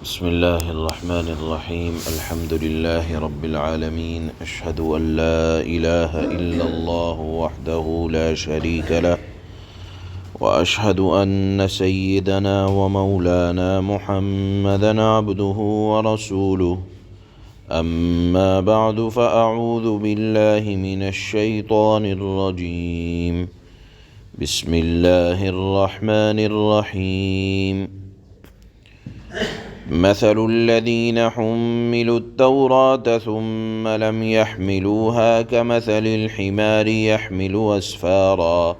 بسم الله الرحمن الرحيم. الحمد لله رب العالمين. أشهد أن لا إله إلا الله وحده لا شريك له، وأشهد أن سيدنا ومولانا محمدا عبده ورسوله. أما بعد، فأعوذ بالله من الشيطان الرجيم. بسم الله الرحمن الرحيم. مثل الذين حملوا التوراة ثم لم يحملوها كمثل الحمار يحمل أسفارا،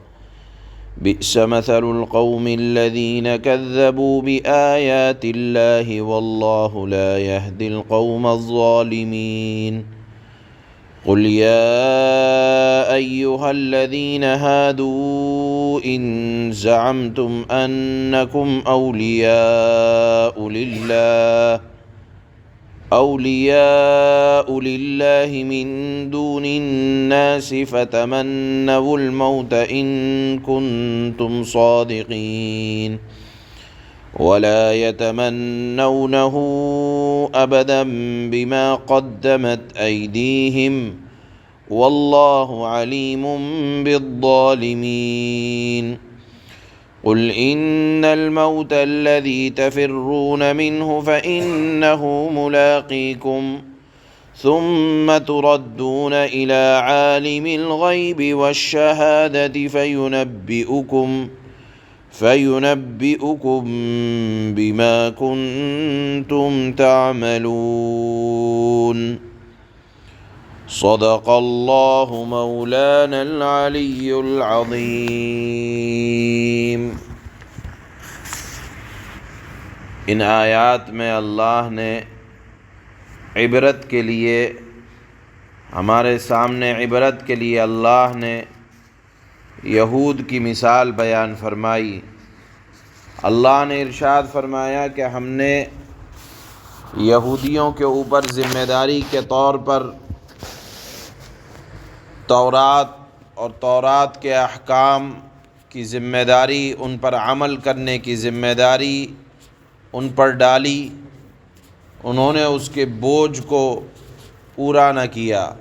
بئس مثل القوم الذين كذبوا بآيات الله والله لا يهدي القوم الظالمين. قل يا أيها الذين هادوا إن زعمتم أنكم أولياء لله من دون الناس فتمنوا الموت إن كنتم صادقين، ولا يتمنونه أبدا بما قدمت أيديهم والله عليم بالظالمين. قل إن الموت الذي تفرون منه فإنه ملاقيكم، ثم تردون إلى عالم الغيب والشهادة فينبئكم بما كنتم تعملون. صدق الله مولانا العلی العظیم۔ ان آیات میں اللہ نے عبرت کے لیے، ہمارے سامنے عبرت کے لیے اللہ نے یہود کی مثال بیان فرمائی۔ اللہ نے ارشاد فرمایا کہ ہم نے یہودیوں کے اوپر ذمہ داری کے طور پر تورات کے احکام کی ذمہ داری، ان پر عمل کرنے کی ذمہ داری ان پر ڈالی۔ انہوں نے اس کے بوجھ کو پورا نہ کیا۔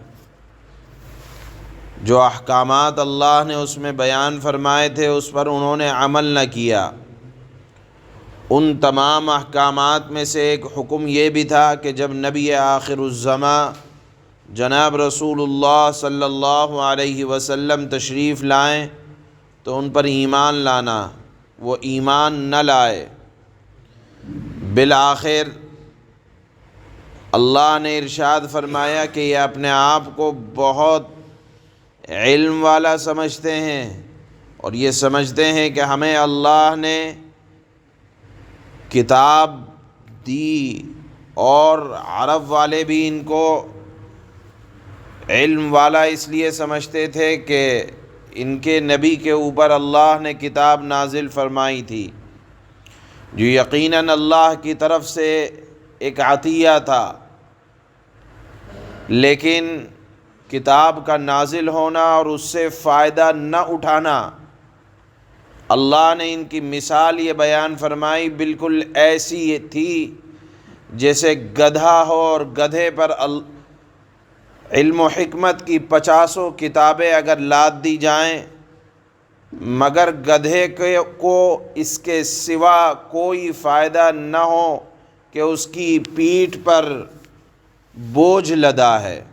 جو احکامات اللہ نے اس میں بیان فرمائے تھے اس پر انہوں نے عمل نہ کیا۔ ان تمام احکامات میں سے ایک حکم یہ بھی تھا کہ جب نبی آخر الزماں جناب رسول اللہ صلی اللہ علیہ وسلم تشریف لائیں تو ان پر ایمان لانا۔ وہ ایمان نہ لائے، بالآخر اللہ نے ارشاد فرمایا کہ یہ اپنے آپ کو بہت علم والا سمجھتے ہیں، اور یہ سمجھتے ہیں کہ ہمیں اللہ نے کتاب دی، اور عرب والے بھی ان کو علم والا اس لیے سمجھتے تھے کہ ان کے نبی کے اوپر اللہ نے کتاب نازل فرمائی تھی، جو یقیناً اللہ کی طرف سے ایک عطیہ تھا۔ لیکن کتاب کا نازل ہونا اور اس سے فائدہ نہ اٹھانا، اللہ نے ان کی مثال یہ بیان فرمائی بالکل ایسی تھی جیسے گدھا ہو اور گدھے پر علم و حکمت کی 50 کتابیں اگر لاد دی جائیں، مگر گدھے کو اس کے سوا کوئی فائدہ نہ ہو کہ اس کی پیٹھ پر بوجھ لدا ہے۔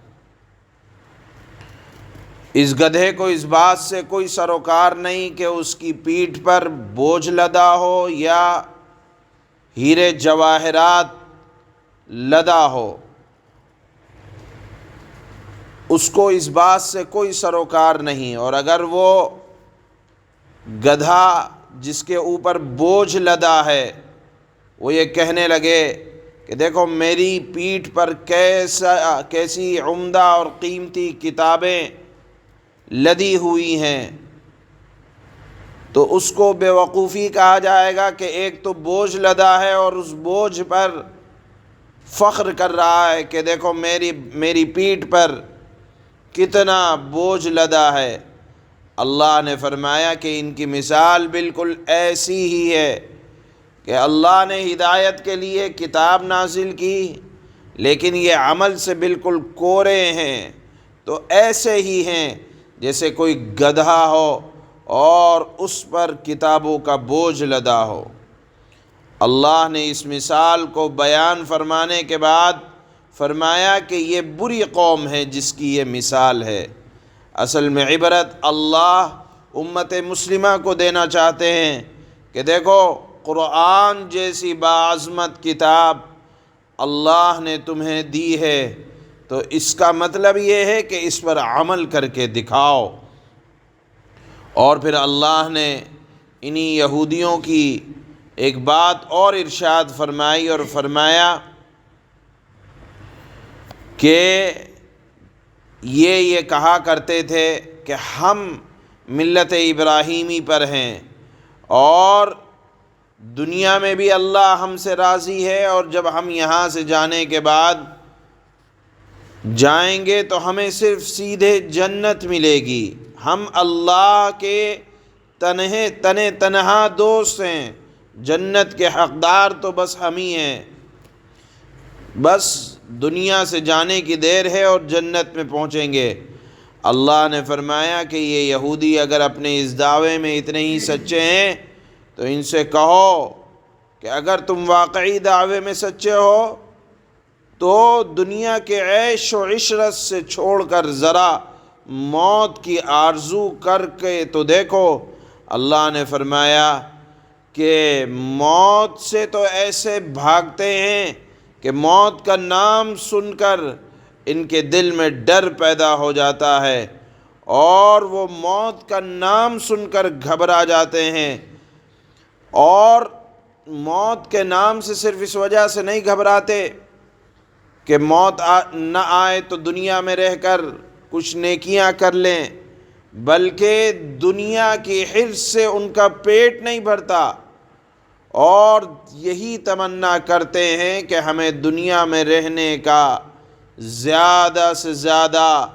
اس گدھے کو اس بات سے کوئی سروکار نہیں کہ اس کی پیٹھ پر بوجھ لدا ہو یا ہیرے جواہرات لدا ہو، اس کو اس بات سے کوئی سروکار نہیں۔ اور اگر وہ گدھا جس کے اوپر بوجھ لدا ہے وہ یہ کہنے لگے کہ دیکھو میری پیٹھ پر کیسی عمدہ اور قیمتی کتابیں لدی ہوئی ہیں، تو اس کو بیوقوفی کہا جائے گا کہ ایک تو بوجھ لدا ہے اور اس بوجھ پر فخر کر رہا ہے کہ دیکھو میری پیٹھ پر کتنا بوجھ لدا ہے۔ اللہ نے فرمایا کہ ان کی مثال بالکل ایسی ہی ہے کہ اللہ نے ہدایت کے لیے کتاب نازل کی لیکن یہ عمل سے بالکل کورے ہیں، تو ایسے ہی ہیں جیسے کوئی گدھا ہو اور اس پر کتابوں کا بوجھ لدا ہو۔ اللہ نے اس مثال کو بیان فرمانے کے بعد فرمایا کہ یہ بری قوم ہے جس کی یہ مثال ہے۔ اصل میں عبرت اللہ امت مسلمہ کو دینا چاہتے ہیں کہ دیکھو، قرآن جیسی باعظمت کتاب اللہ نے تمہیں دی ہے، تو اس کا مطلب یہ ہے کہ اس پر عمل کر کے دکھاؤ۔ اور پھر اللہ نے انہی یہودیوں کی ایک بات اور ارشاد فرمائی اور فرمایا کہ یہ کہا کرتے تھے کہ ہم ملت ابراہیمی پر ہیں اور دنیا میں بھی اللہ ہم سے راضی ہے، اور جب ہم یہاں سے جانے کے بعد جائیں گے تو ہمیں صرف سیدھے جنت ملے گی۔ ہم اللہ کے تنہا دوست ہیں، جنت کے حقدار تو بس ہم ہی ہیں، بس دنیا سے جانے کی دیر ہے اور جنت میں پہنچیں گے۔ اللہ نے فرمایا کہ یہ یہودی اگر اپنے اس دعوے میں اتنے ہی سچے ہیں تو ان سے کہو کہ اگر تم واقعی دعوے میں سچے ہو تو دنیا کے عیش و عشرت سے چھوڑ کر ذرا موت کی آرزو کر کے تو دیکھو۔ اللہ نے فرمایا کہ موت سے تو ایسے بھاگتے ہیں کہ موت کا نام سن کر ان کے دل میں ڈر پیدا ہو جاتا ہے، اور وہ موت کا نام سن کر گھبرا جاتے ہیں۔ اور موت کے نام سے صرف اس وجہ سے نہیں گھبراتے کہ موت نہ آئے تو دنیا میں رہ کر کچھ نیکیاں کر لیں، بلکہ دنیا کی حرص سے ان کا پیٹ نہیں بھرتا اور یہی تمنا کرتے ہیں کہ ہمیں دنیا میں رہنے کا زیادہ سے زیادہ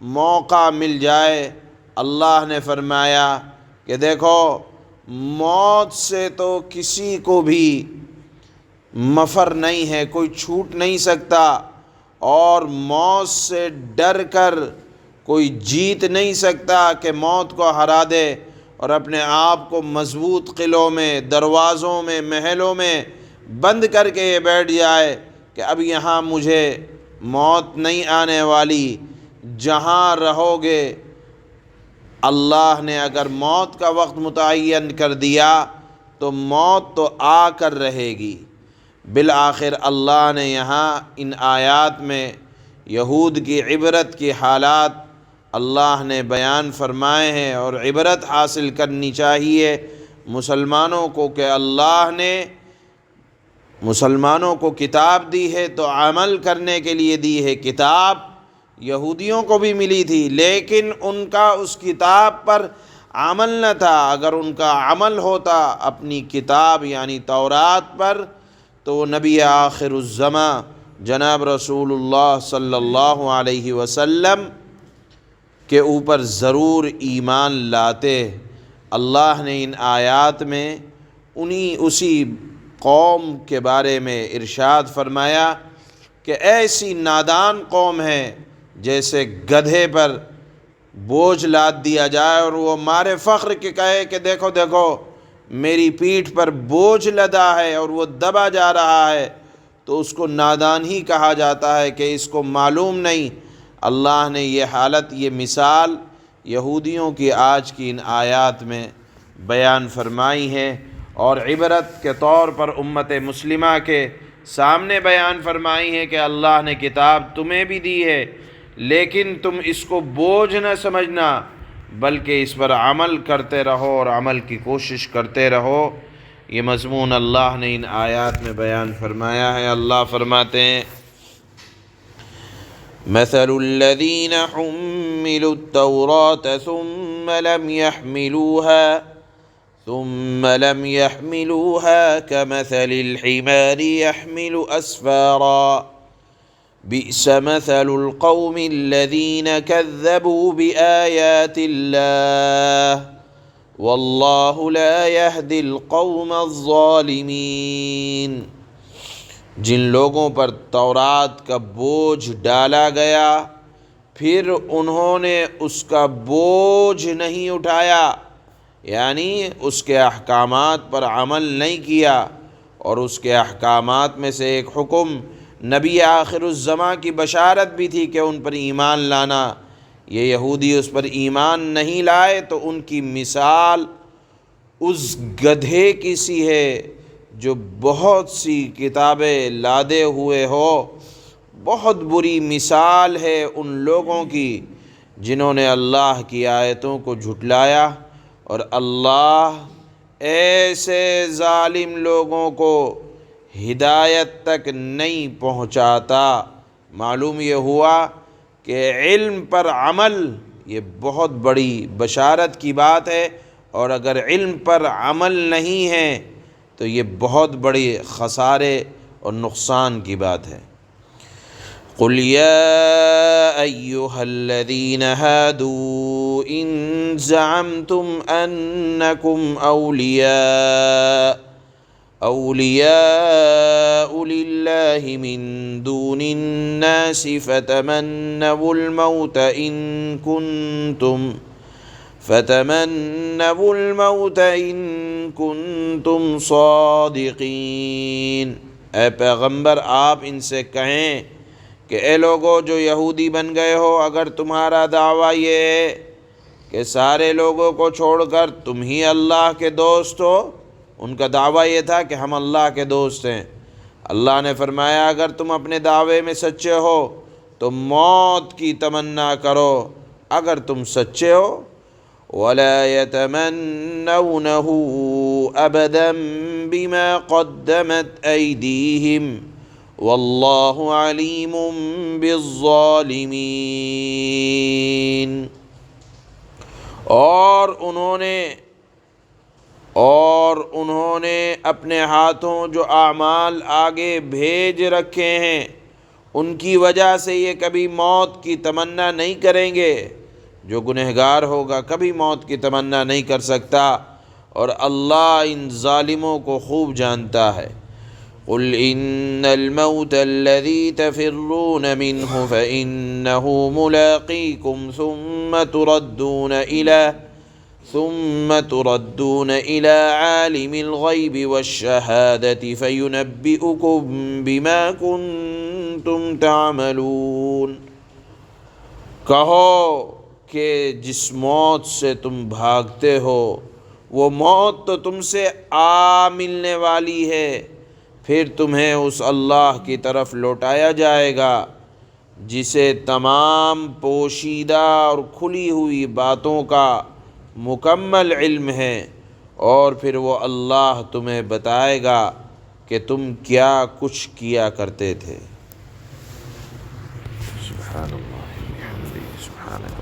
موقع مل جائے۔ اللہ نے فرمایا کہ دیکھو، موت سے تو کسی کو بھی مفر نہیں ہے، کوئی چھوٹ نہیں سکتا، اور موت سے ڈر کر کوئی جیت نہیں سکتا کہ موت کو ہرا دے اور اپنے آپ کو مضبوط قلعوں میں، دروازوں میں، محلوں میں بند کر کے یہ بیٹھ جائے کہ اب یہاں مجھے موت نہیں آنے والی۔ جہاں رہو گے، اللہ نے اگر موت کا وقت متعین کر دیا تو موت تو آ کر رہے گی۔ بالآخر اللہ نے یہاں ان آیات میں یہود کی عبرت کی حالات اللہ نے بیان فرمائے ہیں، اور عبرت حاصل کرنی چاہیے مسلمانوں کو کہ اللہ نے مسلمانوں کو کتاب دی ہے تو عمل کرنے کے لیے دی ہے۔ کتاب یہودیوں کو بھی ملی تھی لیکن ان کا اس کتاب پر عمل نہ تھا۔ اگر ان کا عمل ہوتا اپنی کتاب یعنی تورات پر تو وہ نبی آخر الزماں جناب رسول اللہ صلی اللہ علیہ وسلم کے اوپر ضرور ایمان لاتے۔ اللہ نے ان آیات میں اسی قوم کے بارے میں ارشاد فرمایا کہ ایسی نادان قوم ہے جیسے گدھے پر بوجھ لاد دیا جائے اور وہ مارے فخر کے کہے کہ دیکھو دیکھو میری پیٹھ پر بوجھ لدا ہے اور وہ دبا جا رہا ہے، تو اس کو نادان ہی کہا جاتا ہے کہ اس کو معلوم نہیں۔ اللہ نے یہ حالت، یہ مثال یہودیوں کی آج کی ان آیات میں بیان فرمائی ہے، اور عبرت کے طور پر امت مسلمہ کے سامنے بیان فرمائی ہے کہ اللہ نے کتاب تمہیں بھی دی ہے، لیکن تم اس کو بوجھ نہ سمجھنا بلکہ اس پر عمل کرتے رہو اور عمل کی کوشش کرتے رہو۔ یہ مضمون اللہ نے ان آیات میں بیان فرمایا ہے۔ اللہ فرماتے ہیں مثل الذين حملوا التوراة ثم لم يحملوها كمثل الحمار يحمل أسفارا بئس مثل القوم الذين كذبوا بآيات الله واللہ لا یہدی القوم الظالمین۔ جن لوگوں پر تورات کا بوجھ ڈالا گیا پھر انہوں نے اس کا بوجھ نہیں اٹھایا، یعنی اس کے احکامات پر عمل نہیں کیا، اور اس کے احکامات میں سے ایک حکم نبی آخر الزماں کی بشارت بھی تھی کہ ان پر ایمان لانا۔ یہ یہودی اس پر ایمان نہیں لائے تو ان کی مثال اس گدھے کی سی ہے جو بہت سی کتابیں لادے ہوئے ہو۔ بہت بری مثال ہے ان لوگوں کی جنہوں نے اللہ کی آیتوں کو جھٹلایا، اور اللہ ایسے ظالم لوگوں کو ہدایت تک نہیں پہنچاتا۔ معلوم یہ ہوا کہ علم پر عمل یہ بہت بڑی بشارت کی بات ہے، اور اگر علم پر عمل نہیں ہے تو یہ بہت بڑی خسارے اور نقصان کی بات ہے۔ قل یا ایہا الذین ہادوا ان زعمتم انکم اولیاء للہ من دون الناس فتمنوا الموت ان کنتم صادقین۔ اے پیغمبر آپ ان سے کہیں کہ اے لوگو جو یہودی بن گئے ہو، اگر تمہارا دعویٰ یہ ہے کہ سارے لوگوں کو چھوڑ کر تم ہی اللہ کے دوست ہو، ان کا دعویٰ یہ تھا کہ ہم اللہ کے دوست ہیں۔ اللہ نے فرمایا اگر تم اپنے دعوے میں سچے ہو تو موت کی تمنا کرو اگر تم سچے ہو۔ وَلَا يَتَمَنَّوْنَهُ أَبَدًا بِمَا قَدَّمَتْ أَيْدِيهِمْ وَاللَّهُ عَلِيمٌ بِالظَّالِمِينَ۔ اور انہوں نے اپنے ہاتھوں جو اعمال آگے بھیج رکھے ہیں ان کی وجہ سے یہ کبھی موت کی تمنا نہیں کریں گے۔ جو گنہگار ہوگا کبھی موت کی تمنا نہیں کر سکتا، اور اللہ ان ظالموں کو خوب جانتا ہے۔ قل ان الموت الذي تفرون منه فإنه ملاقيكم ثم تردون إلى عالم الغيب والشهادة فينبئكم بما كنتم تعملون۔ کہو کہ جس موت سے تم بھاگتے ہو وہ موت تو تم سے آ ملنے والی ہے، پھر تمہیں اس اللہ کی طرف لوٹایا جائے گا جسے تمام پوشیدہ اور کھلی ہوئی باتوں کا مکمل علم ہے، اور پھر وہ اللہ تمہیں بتائے گا کہ تم کیا کچھ کیا کرتے تھے۔ سبحان اللہ، سبحانک